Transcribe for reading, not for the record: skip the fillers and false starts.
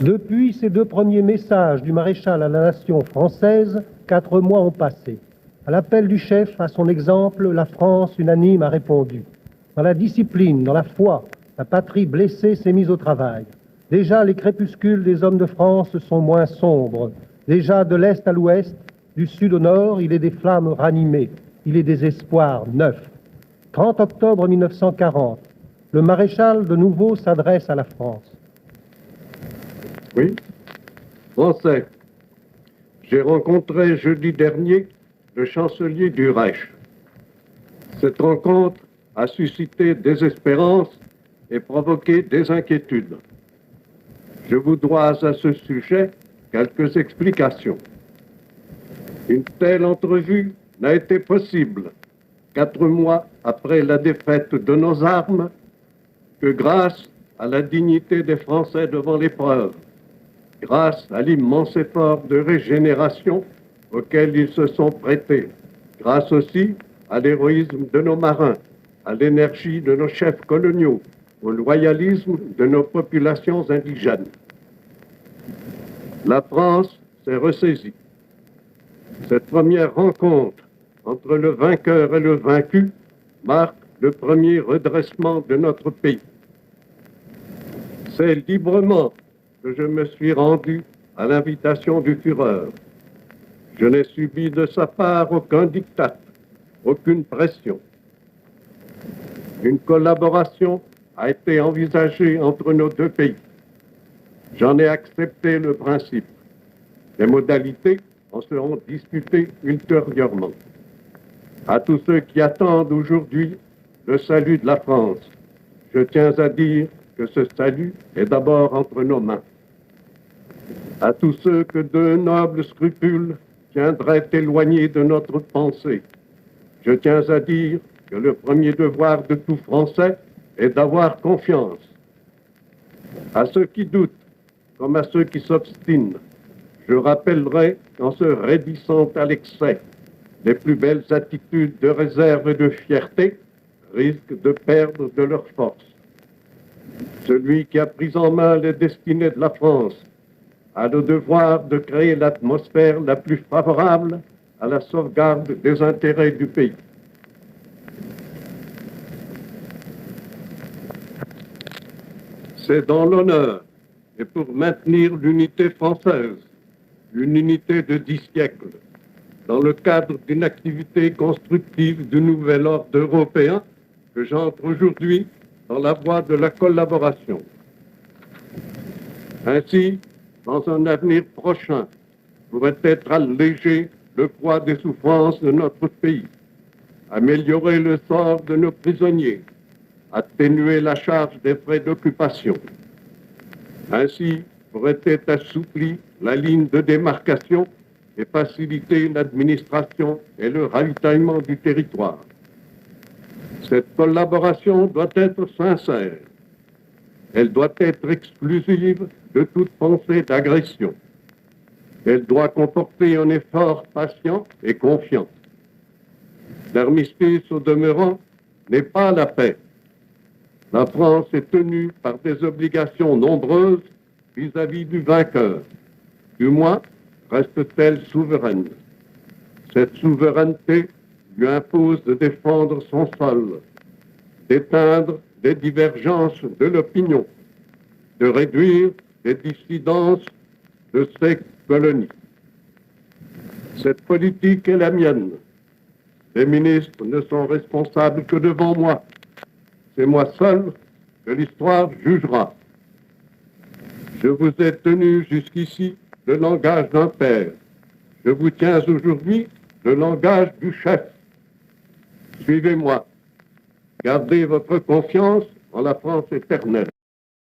Depuis ces deux premiers messages du maréchal à la nation française, 4 mois ont passé. À l'appel du chef, à son exemple, la France unanime a répondu. Dans la discipline, dans la foi, la patrie blessée s'est mise au travail. Déjà, les crépuscules des hommes de France sont moins sombres. Déjà, de l'est à l'ouest, du sud au nord, il est des flammes ranimées, il est des espoirs neufs. 30 octobre 1940, le maréchal de nouveau s'adresse à la France. Oui, Français, j'ai rencontré jeudi dernier le chancelier du Reich. Cette rencontre a suscité des espérances et provoqué des inquiétudes. Je vous dois à ce sujet quelques explications. Une telle entrevue n'a été possible 4 mois après la défaite de nos armes que grâce à la dignité des Français devant l'épreuve, grâce à l'immense effort de régénération auquel ils se sont prêtés, grâce aussi à l'héroïsme de nos marins, à l'énergie de nos chefs coloniaux, au loyalisme de nos populations indigènes. La France s'est ressaisie. Cette première rencontre entre le vainqueur et le vaincu marque le premier redressement de notre pays. C'est librement que je me suis rendu à l'invitation du Führer. Je n'ai subi de sa part aucun diktat, aucune pression. Une collaboration a été envisagée entre nos deux pays. J'en ai accepté le principe. Les modalités en seront discutées ultérieurement. À tous ceux qui attendent aujourd'hui le salut de la France, je tiens à dire que ce salut est d'abord entre nos mains. À tous ceux que de nobles scrupules tiendraient éloignés de notre pensée, je tiens à dire que le premier devoir de tout Français est d'avoir confiance. À ceux qui doutent, comme à ceux qui s'obstinent, je rappellerai qu'en se raidissant à l'excès, les plus belles attitudes de réserve et de fierté risquent de perdre de leur force. Celui qui a pris en main les destinées de la France a le devoir de créer l'atmosphère la plus favorable à la sauvegarde des intérêts du pays. C'est dans l'honneur et pour maintenir l'unité française, une unité de 10 siècles, dans le cadre d'une activité constructive du nouvel ordre européen, que j'entre aujourd'hui dans la voie de la collaboration. Ainsi, dans un avenir prochain, pourrait être allégé le poids des souffrances de notre pays, améliorer le sort de nos prisonniers, atténuer la charge des frais d'occupation. Ainsi, pourrait être assouplie la ligne de démarcation et faciliter l'administration et le ravitaillement du territoire. Cette collaboration doit être sincère. Elle doit être exclusive de toute pensée d'agression. Elle doit comporter un effort patient et confiant. L'armistice, au demeurant, n'est pas la paix. La France est tenue par des obligations nombreuses vis-à-vis du vainqueur. Du moins, reste-t-elle souveraine. Cette souveraineté lui impose de défendre son sol, d'éteindre les divergences de l'opinion, de réduire les dissidences de ses colonies. Cette politique est la mienne. Les ministres ne sont responsables que devant moi. C'est moi seul que l'histoire jugera. Je vous ai tenu jusqu'ici le langage d'un père. Je vous tiens aujourd'hui le langage du chef. Suivez-moi. Gardez votre confiance en la France éternelle.